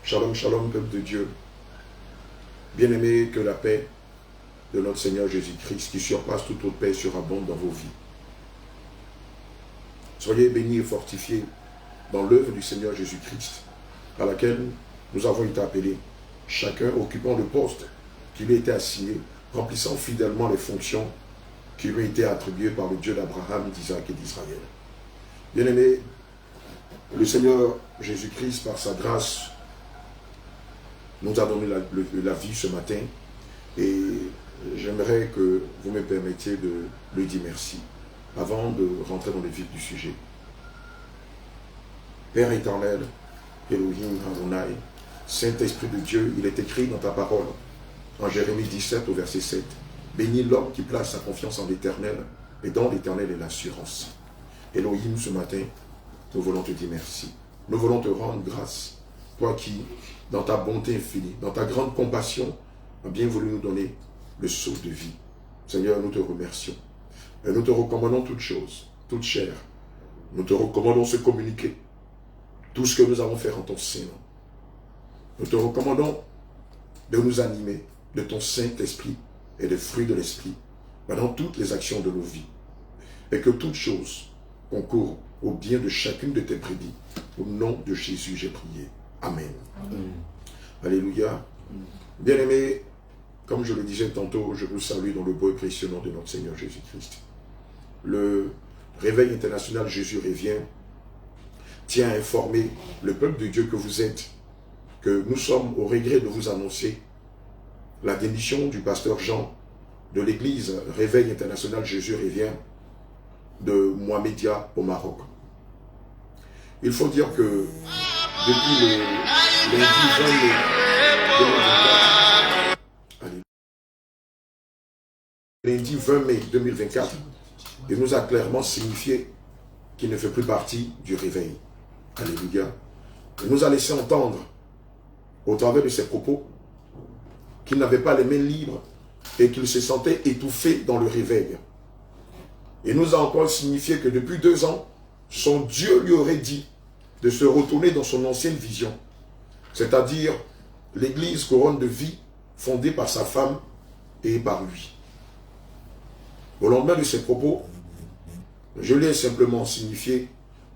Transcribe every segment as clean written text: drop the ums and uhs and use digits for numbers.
Shalom, shalom, peuple de Dieu. Bien-aimés, que la paix de notre Seigneur Jésus-Christ, qui surpasse toute autre paix, surabonde dans vos vies. Soyez bénis et fortifiés dans l'œuvre du Seigneur Jésus-Christ, à laquelle nous avons été appelés, chacun occupant le poste qui lui était assigné, remplissant fidèlement les fonctions qui lui étaient attribuées par le Dieu d'Abraham, d'Isaac et d'Israël. Bien-aimés, le Seigneur Jésus-Christ, par sa grâce, nous a donné la vie ce matin, et j'aimerais que vous me permettiez de lui dire merci avant de rentrer dans le vif du sujet. Père éternel, Elohim Adonai, Saint-Esprit de Dieu, il est écrit dans ta parole, en Jérémie 17 au verset 7, « Bénis l'homme qui place sa confiance en l'Éternel, et dans l'Éternel est l'assurance. » Elohim, ce matin, nous voulons te dire merci. Nous voulons te rendre grâce, toi qui, dans ta bonté infinie, dans ta grande compassion, as bien voulu nous donner le souffle de vie. Seigneur, nous te remercions. Et nous te recommandons toutes choses, toute chair. Nous te recommandons se communiquer. Tout ce que nous avons fait en ton sein. Nous te recommandons de nous animer de ton Saint-Esprit et des fruits de l'Esprit dans toutes les actions de nos vies. Et que toutes choses concourent au bien de chacune de tes brebis. Au nom de Jésus, j'ai prié. Amen. Amen. Alléluia. Bien-aimés, comme je le disais tantôt, je vous salue dans le beau et précieux nom de notre Seigneur Jésus-Christ. Le réveil international Jésus revient tient à informer le peuple de Dieu que vous êtes, que nous sommes au regret de vous annoncer la démission du pasteur Jean de l'église Réveil international Jésus revient de Mohamedia au Maroc. Il faut dire que depuis le lundi 20 mai 2024, il nous a clairement signifié qu'il ne fait plus partie du réveil. Alléluia. Il nous a laissé entendre, au travers de ses propos, qu'il n'avait pas les mains libres et qu'il se sentait étouffé dans le réveil. Il nous a encore signifié que depuis 2 ans, son Dieu lui aurait dit de se retourner dans son ancienne vision, c'est-à-dire l'église couronne de vie fondée par sa femme et par lui. Au lendemain de ses propos, je lui ai simplement signifié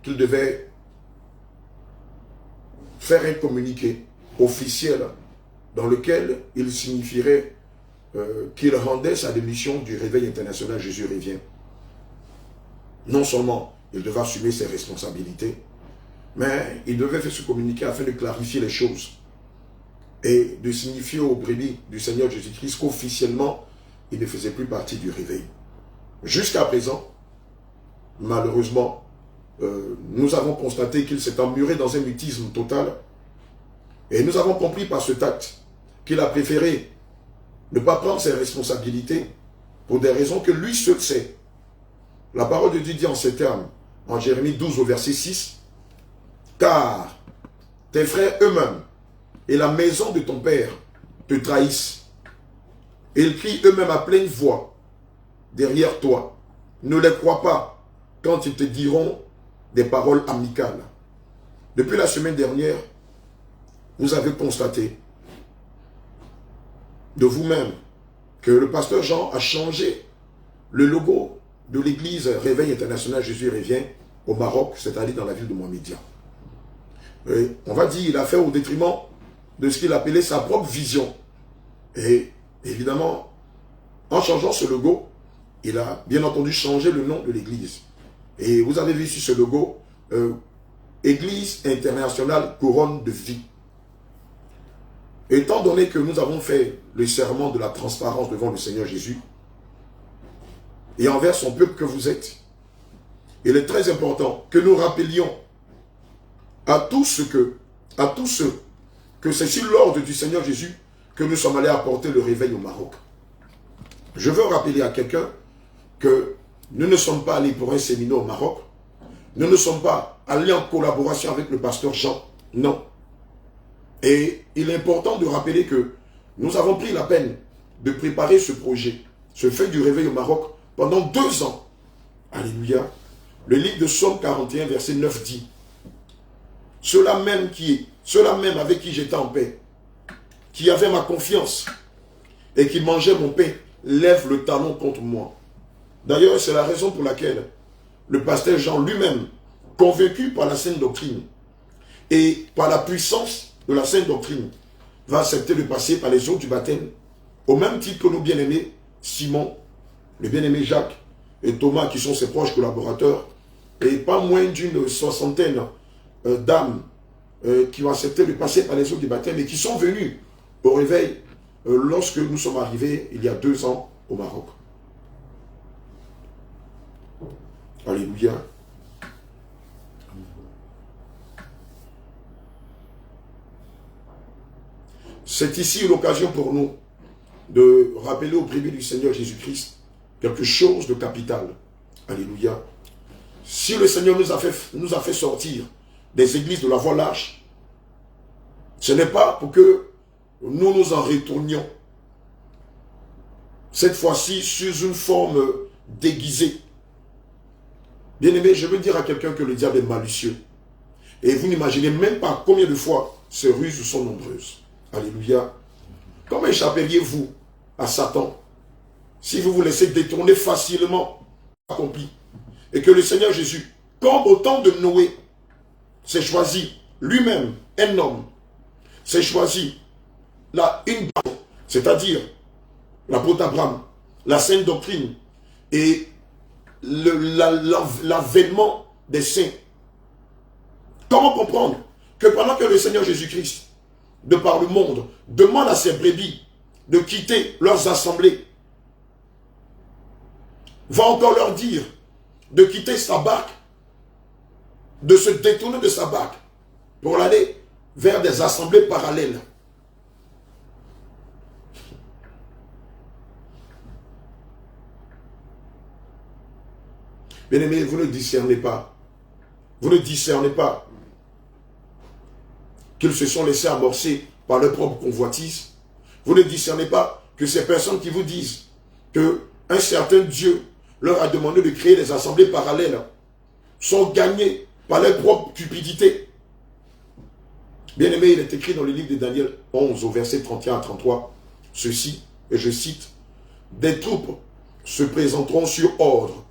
qu'il devait faire un communiqué officiel dans lequel il signifierait qu'il rendait sa démission du réveil international Jésus revient. Non seulement il devait assumer ses responsabilités, mais il devait faire ce communiqué afin de clarifier les choses et de signifier aux brebis du Seigneur Jésus-Christ qu'officiellement, il ne faisait plus partie du réveil. Jusqu'à présent, malheureusement, nous avons constaté qu'il s'est emmuré dans un mutisme total et nous avons compris par cet acte qu'il a préféré ne pas prendre ses responsabilités pour des raisons que lui seul sait. La parole de Dieu dit en ces termes, en Jérémie 12 au verset 6, « Car tes frères eux-mêmes et la maison de ton père te trahissent. Et ils crient eux-mêmes à pleine voix derrière toi. Ne les crois pas quand ils te diront des paroles amicales. » Depuis la semaine dernière, vous avez constaté de vous-même que le pasteur Jean a changé le logo de l'église Réveil international Jésus revient au Maroc, c'est-à-dire dans la ville de Mohamedia. Et on va dire qu'il a fait au détriment de ce qu'il appelait sa propre vision. Et évidemment, en changeant ce logo, il a bien entendu changé le nom de l'église. Et vous avez vu ici ce logo, Église internationale couronne de vie. Étant donné que nous avons fait le serment de la transparence devant le Seigneur Jésus, et envers son peuple que vous êtes, il est très important que nous rappelions à tous ceux que c'est sur l'ordre du Seigneur Jésus que nous sommes allés apporter le réveil au Maroc. Je veux rappeler à quelqu'un que nous ne sommes pas allés pour un séminaire au Maroc, nous ne sommes pas allés en collaboration avec le pasteur Jean, non. Et il est important de rappeler que nous avons pris la peine de préparer ce projet, ce fait du réveil au Maroc, pendant 2 ans. Alléluia. Le livre de Psaume 41, verset 9 dit, ceux-là même avec qui j'étais en paix, qui avaient ma confiance et qui mangeaient mon pain, lèvent le talon contre moi. D'ailleurs, c'est la raison pour laquelle le pasteur Jean lui-même, convaincu par la sainte doctrine et par la puissance de la sainte doctrine, va accepter de passer par les eaux du baptême, au même titre que nos bien-aimés Simon, le bien-aimé Jacques et Thomas, qui sont ses proches collaborateurs, et pas moins d'une soixantaine d'âmes qui ont accepté de passer par les eaux du baptême et qui sont venus au réveil lorsque nous sommes arrivés il y a 2 ans au Maroc. Alléluia. C'est ici l'occasion pour nous de rappeler au privé du Seigneur Jésus-Christ quelque chose de capital. Alléluia. Si le Seigneur nous a fait sortir des églises de la voie lâche, ce n'est pas pour que nous nous en retournions. Cette fois-ci, sous une forme déguisée. Bien-aimé, je veux dire à quelqu'un que le diable est malicieux. Et vous n'imaginez même pas combien de fois ces ruses sont nombreuses. Alléluia. Comment échapperiez-vous à Satan si vous vous laissez détourner facilement accompli et que le Seigneur Jésus, comme au temps de Noé, s'est choisi lui-même un homme, s'est choisi une bande, c'est-à-dire l'apôtre Abraham, la sainte doctrine et l'avènement des saints. Comment comprendre que pendant que le Seigneur Jésus-Christ, de par le monde, demande à ses brebis de quitter leurs assemblées, va encore leur dire de quitter sa barque, de se détourner de sa barque pour aller vers des assemblées parallèles. Bien-aimés, vous ne discernez pas. Vous ne discernez pas qu'ils se sont laissés amorcer par leur propre convoitise. Vous ne discernez pas que ces personnes qui vous disent qu'un certain Dieu leur a demandé de créer des assemblées parallèles sont gagnées par leur propre cupidité. Bien-aimé, il est écrit dans le livre de Daniel 11, au verset 31 à 33, ceci, et je cite, « Des troupes se présenteront sur ordre.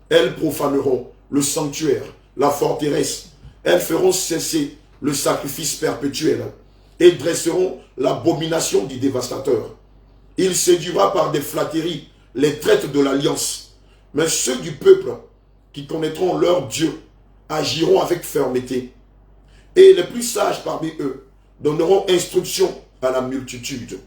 Elles profaneront le sanctuaire, la forteresse. Elles feront cesser le sacrifice perpétuel et dresseront l'abomination du dévastateur. Il séduira par des flatteries les traites de l'alliance. Mais ceux du peuple qui connaîtront leur Dieu agiront avec fermeté. Et les plus sages parmi eux donneront instruction à la multitude.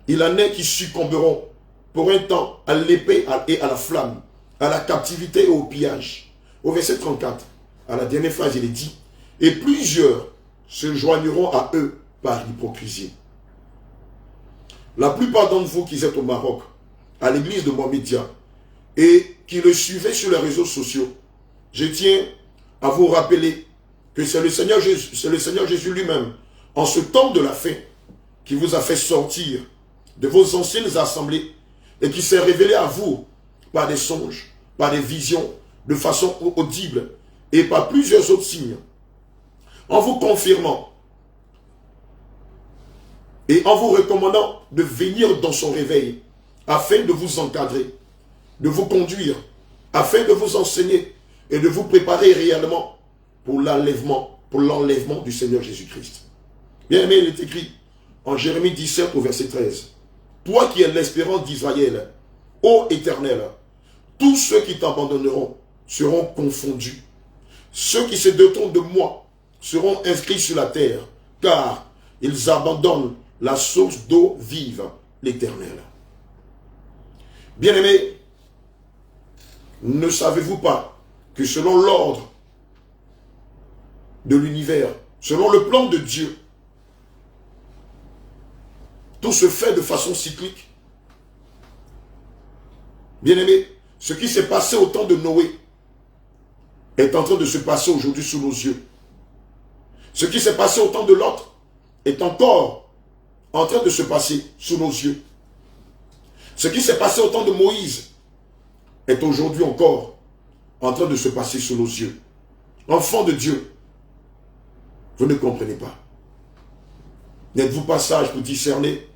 Il en est qui succomberont pour un temps à l'épée et à la flamme, à la captivité et au pillage. Au verset 34, à la dernière phrase, il est dit, et plusieurs se joigneront à eux par hypocrisie. La plupart d'entre vous qui êtes au Maroc, à l'église de Mohamedia, et qui le suivez sur les réseaux sociaux, je tiens à vous rappeler que c'est le Seigneur Jésus lui-même, en ce temps de la fin, qui vous a fait sortir de vos anciennes assemblées et qui s'est révélé à vous par des songes, par des visions, de façon audible et par plusieurs autres signes, en vous confirmant et en vous recommandant de venir dans son réveil afin de vous encadrer, de vous conduire, afin de vous enseigner et de vous préparer réellement pour l'enlèvement du Seigneur Jésus-Christ. Bien aimé, il est écrit en Jérémie 17 au verset 13. Toi qui es l'espérance d'Israël, ô Éternel, tous ceux qui t'abandonneront seront confondus. Ceux qui se détournent de moi seront inscrits sur la terre, car ils abandonnent la source d'eau vive, l'Éternel. Bien-aimés, ne savez-vous pas que selon l'ordre de l'univers, selon le plan de Dieu, tout se fait de façon cyclique? Bien-aimés, ce qui s'est passé au temps de Noé est en train de se passer aujourd'hui sous nos yeux. Ce qui s'est passé au temps de l'autre est encore en train de se passer sous nos yeux. Ce qui s'est passé au temps de Moïse est aujourd'hui encore en train de se passer sous nos yeux. Enfants de Dieu, Vous ne comprenez pas. N'êtes-vous pas sage pour discerner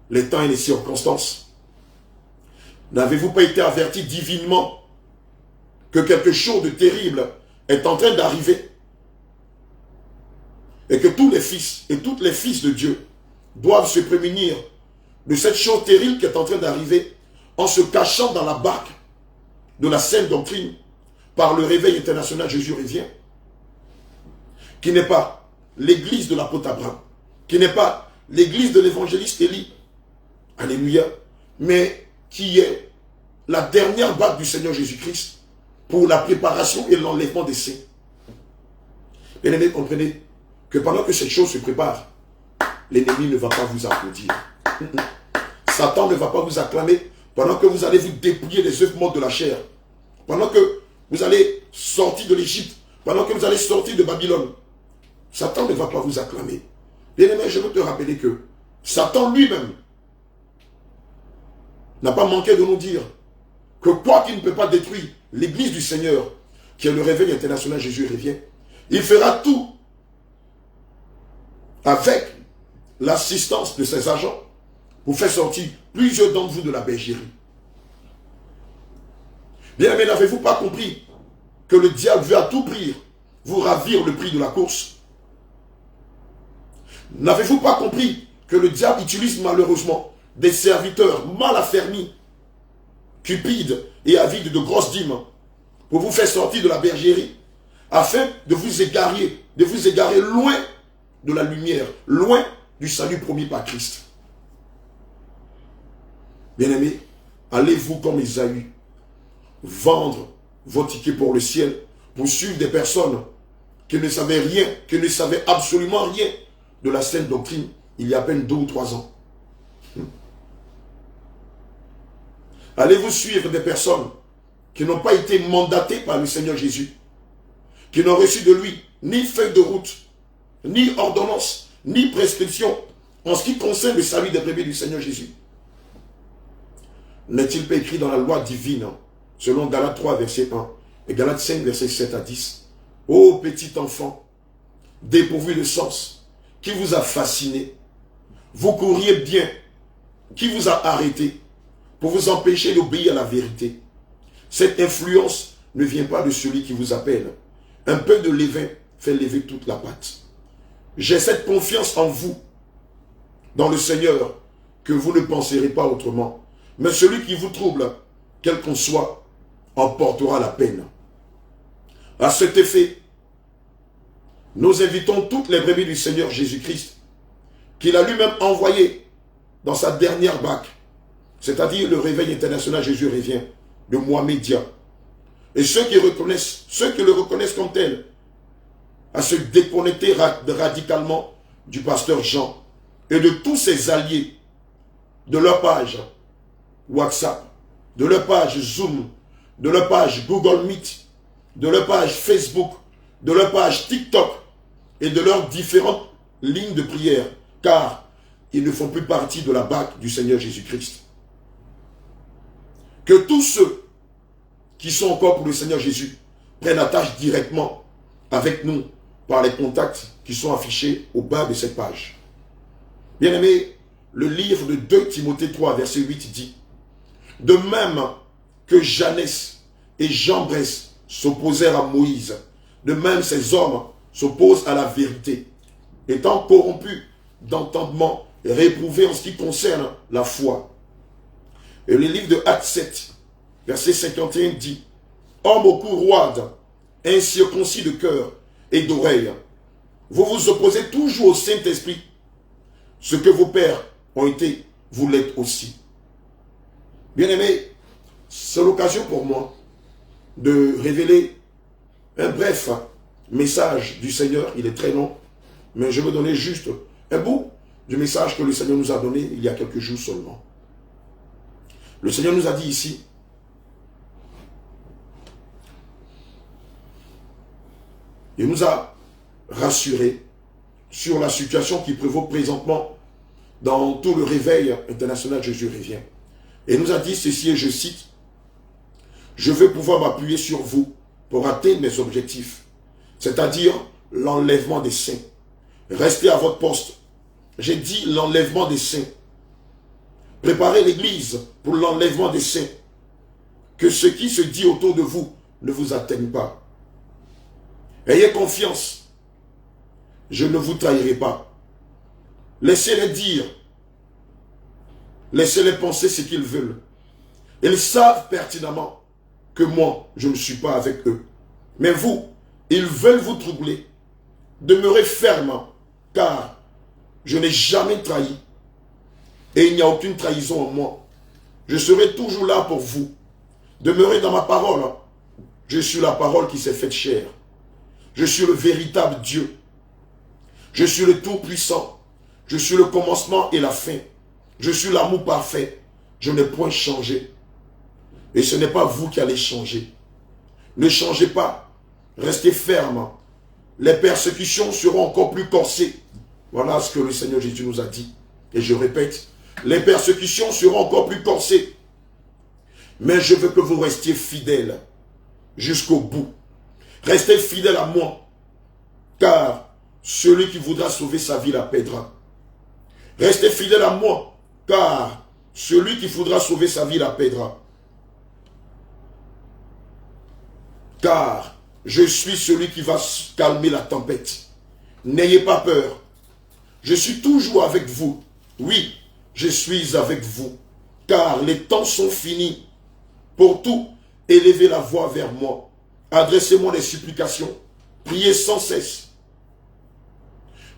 les temps et les circonstances? N'avez-vous pas été averti divinement que quelque chose de terrible est en train d'arriver? Et que tous les fils et toutes les filles de Dieu doivent se prémunir de cette chose terrible qui est en train d'arriver en se cachant dans la barque de la saine doctrine par le réveil international Jésus revient, qui n'est pas l'église de l'apôtre Abraham, qui n'est pas l'église de l'évangéliste Élie, alléluia, mais qui est la dernière barque du Seigneur Jésus-Christ pour la préparation et l'enlèvement des saints. Bien-aimés, comprenez que pendant que cette chose se prépare, l'ennemi ne va pas vous applaudir. Satan ne va pas vous acclamer pendant que vous allez vous dépouiller des œuvres mortes de la chair. Pendant que vous allez sortir de l'Égypte, pendant que vous allez sortir de Babylone. Satan ne va pas vous acclamer. Bien-aimé, je veux te rappeler que Satan lui-même n'a pas manqué de nous dire que quoi qu'il ne peut pas détruire l'église du Seigneur, qui est le réveil international Jésus revient, il fera tout avec l'assistance de ses agents pour faire sortir plusieurs d'entre vous de la bergerie. Bien, mais n'avez-vous pas compris que le diable veut à tout prix vous ravir le prix de la course? N'avez-vous pas compris que le diable utilise malheureusement des serviteurs mal affermis, cupides et avides de grosses dîmes pour vous faire sortir de la bergerie afin de vous égarer loin de la lumière, loin du salut promis par Christ? Bien-aimés, allez-vous comme Ésaü vendre vos tickets pour le ciel pour suivre des personnes qui ne savaient rien, qui ne savaient absolument rien de la sainte doctrine il y a à peine 2 ou 3 ans? Allez-vous suivre des personnes qui n'ont pas été mandatées par le Seigneur Jésus, qui n'ont reçu de lui ni feuille de route, ni ordonnance, ni prescription en ce qui concerne le salut des brebis du Seigneur Jésus? N'est-il pas écrit dans la loi divine, selon Galates 3, verset 1, et Galates 5, verset 7 à 10, ô petit enfant, dépourvu de sens, qui vous a fasciné, vous courriez bien, qui vous a arrêté, pour vous empêcher d'obéir à la vérité. Cette influence ne vient pas de celui qui vous appelle. Un peu de levain fait lever toute la pâte. J'ai cette confiance en vous, dans le Seigneur, que vous ne penserez pas autrement. Mais celui qui vous trouble, quel qu'on soit, en portera la peine. À cet effet, nous invitons toutes les brebis du Seigneur Jésus-Christ, qu'il a lui-même envoyé dans sa dernière barque, c'est-à-dire le réveil international Jésus revient, de Mohamédia. Et ceux qui le reconnaissent comme tel, à se déconnecter radicalement du pasteur Jean et de tous ses alliés, de leur page WhatsApp, de leur page Zoom, de leur page Google Meet, de leur page Facebook, de leur page TikTok et de leurs différentes lignes de prière, car ils ne font plus partie de la barque du Seigneur Jésus-Christ. Que tous ceux qui sont encore pour le Seigneur Jésus prennent attache directement avec nous par les contacts qui sont affichés au bas de cette page. Bien-aimés, le livre de 2 Timothée 3, verset 8 dit: de même que Janès et Jambres s'opposèrent à Moïse, de même ces hommes s'opposent à la vérité, étant corrompus d'entendement et réprouvés en ce qui concerne la foi. Et le livre de Actes 7, verset 51 dit: hommes au cou roide, incirconcis de cœur et d'oreille, vous vous opposez toujours au Saint-Esprit. Ce que vos pères ont été, vous l'êtes aussi. Bien-aimés, c'est l'occasion pour moi de révéler un bref message du Seigneur. Il est très long, mais je veux donner juste un bout du message que le Seigneur nous a donné il y a quelques jours seulement. Le Seigneur nous a dit ici, il nous a rassurés sur la situation qui prévaut présentement dans tout le réveil international Jésus revient. Et il nous a dit ceci, et je cite: je veux pouvoir m'appuyer sur vous pour atteindre mes objectifs, c'est-à-dire l'enlèvement des saints, Restez à votre poste. J'ai dit l'enlèvement des saints. Préparez l'église pour l'enlèvement des saints. Que ce qui se dit autour de vous ne vous atteigne pas. Ayez confiance. Je ne vous trahirai pas. Laissez-les dire. Laissez-les penser ce qu'ils veulent. Ils savent pertinemment que moi, je ne suis pas avec eux. Mais vous, ils veulent vous troubler. Demeurez ferme, car je n'ai jamais trahi. Et il n'y a aucune trahison en moi. Je serai toujours là pour vous. Demeurez dans ma parole. Je suis la parole qui s'est faite chair. Je suis le véritable Dieu. Je suis le Tout-Puissant. Je suis le commencement et la fin. Je suis l'amour parfait. Je n'ai point changé. Et ce n'est pas vous qui allez changer. Ne changez pas. Restez ferme. Les persécutions seront encore plus corsées. Voilà ce que le Seigneur Jésus nous a dit. Et je répète, les persécutions seront encore plus corsées. Mais je veux que vous restiez fidèles jusqu'au bout. Restez fidèles à moi, car celui qui voudra sauver sa vie la perdra. Restez fidèles à moi, car celui qui voudra sauver sa vie la perdra. Car je suis celui qui va calmer la tempête. N'ayez pas peur. Je suis toujours avec vous. Oui, je suis avec vous. Car les temps sont finis. Pour tout, élevez la voix vers moi. Adressez-moi des supplications. Priez sans cesse.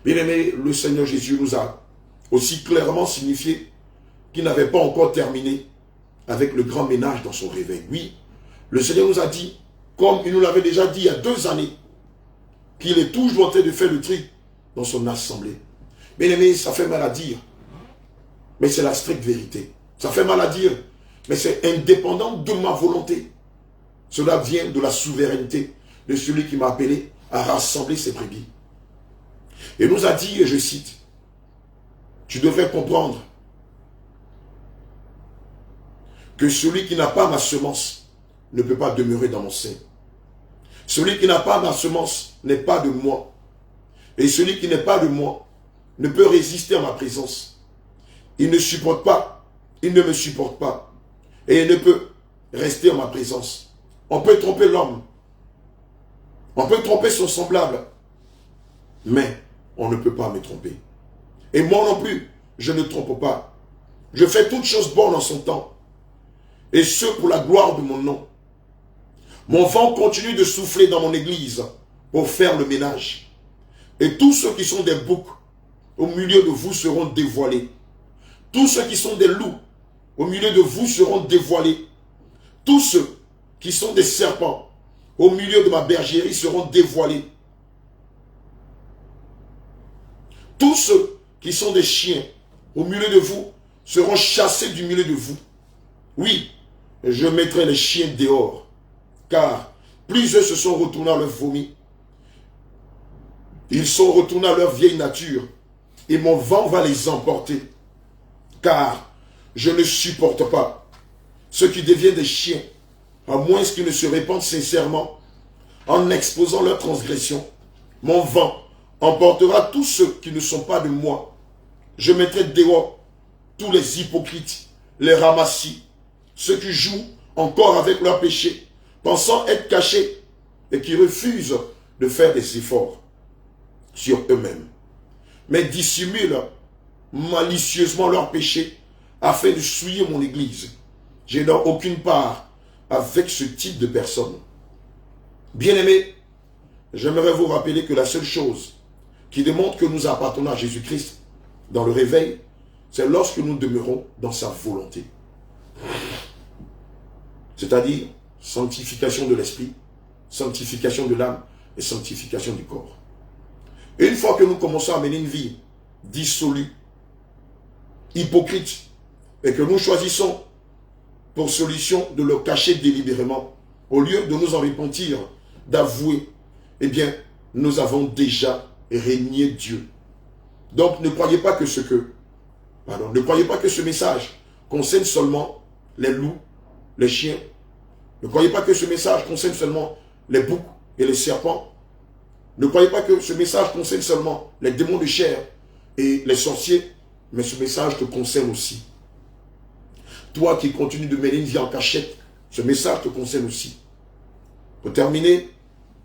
Bien-aimé, le Seigneur Jésus nous a aussi clairement signifié qu'il n'avait pas encore terminé avec le grand ménage dans son réveil. Oui, le Seigneur nous a dit, comme il nous l'avait déjà dit il y a 2 années, qu'il est toujours en train de faire le tri dans son assemblée. Bien-aimé, ça fait mal à dire, mais c'est la stricte vérité. Ça fait mal à dire, mais c'est indépendant de ma volonté. Cela vient de la souveraineté de celui qui m'a appelé à rassembler ses brebis. Et nous a dit, et je cite, « Tu devrais comprendre que celui qui n'a pas ma semence ne peut pas demeurer dans mon sein. Celui qui n'a pas ma semence n'est pas de moi. Et celui qui n'est pas de moi ne peut résister à ma présence. Il ne supporte pas, il ne me supporte pas. Et il ne peut rester en ma présence. » On peut tromper l'homme. On peut tromper son semblable. Mais on ne peut pas me tromper. Et moi non plus, je ne trompe pas. Je fais toutes choses bonnes en son temps. Et ce pour la gloire de mon nom. Mon vent continue de souffler dans mon église pour faire le ménage. Et tous ceux qui sont des boucs au milieu de vous seront dévoilés. Tous ceux qui sont des loups au milieu de vous seront dévoilés. Tous ceux qui sont des serpents au milieu de ma bergerie seront dévoilés. Tous ceux qui sont des chiens au milieu de vous seront chassés du milieu de vous. Oui, je mettrai les chiens dehors, car plusieurs se sont retournés à leur vomi. Ils sont retournés à leur vieille nature, et mon vent va les emporter, car je ne supporte pas ceux qui deviennent des chiens, à moins qu'ils ne se répandent sincèrement en exposant leurs transgressions. Mon vent emportera tous ceux qui ne sont pas de moi. Je mettrai dehors tous les hypocrites, les ramassis, ceux qui jouent encore avec leurs péchés, pensant être cachés et qui refusent de faire des efforts sur eux-mêmes, mais dissimulent malicieusement leurs péchés afin de souiller mon église. Je n'ai aucune part avec ce type de personnes. Bien-aimés, j'aimerais vous rappeler que la seule chose qui démontre que nous appartenons à Jésus-Christ dans le réveil, c'est lorsque nous demeurons dans sa volonté. C'est-à-dire sanctification de l'esprit, sanctification de l'âme et sanctification du corps. Et une fois que nous commençons à mener une vie dissolue, hypocrite, et que nous choisissons pour solution de le cacher délibérément, au lieu de nous en repentir, d'avouer, eh bien, nous avons déjà régné Dieu. Donc, ne croyez pas que ne croyez pas que ce message concerne seulement les loups, les chiens. Ne croyez pas que ce message concerne seulement les boucs et les serpents. Ne croyez pas que ce message concerne seulement les démons de chair et les sorciers, mais ce message te concerne aussi. Toi qui continues de mener une vie en cachette, ce message te concerne aussi. Pour terminer,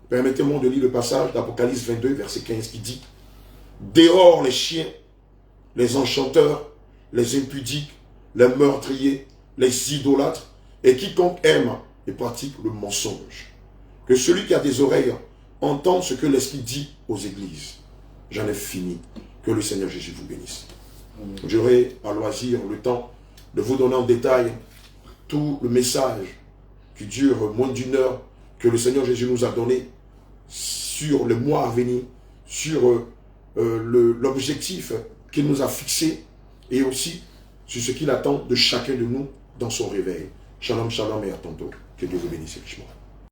permettez-moi de lire le passage d'Apocalypse 22, verset 15 qui dit « Dehors les chiens, les enchanteurs, les impudiques, les meurtriers, les idolâtres, et quiconque aime et pratique le mensonge. Que celui qui a des oreilles entende ce que l'Esprit dit aux églises. » J'en ai fini. Que le Seigneur Jésus vous bénisse. J'aurai à loisir le temps de vous donner en détail tout le message qui dure moins d'une heure que le Seigneur Jésus nous a donné sur le mois à venir, sur l'objectif qu'il nous a fixé et aussi sur ce qu'il attend de chacun de nous dans son réveil. Shalom, shalom et à tantôt. Que Dieu vous bénisse richement.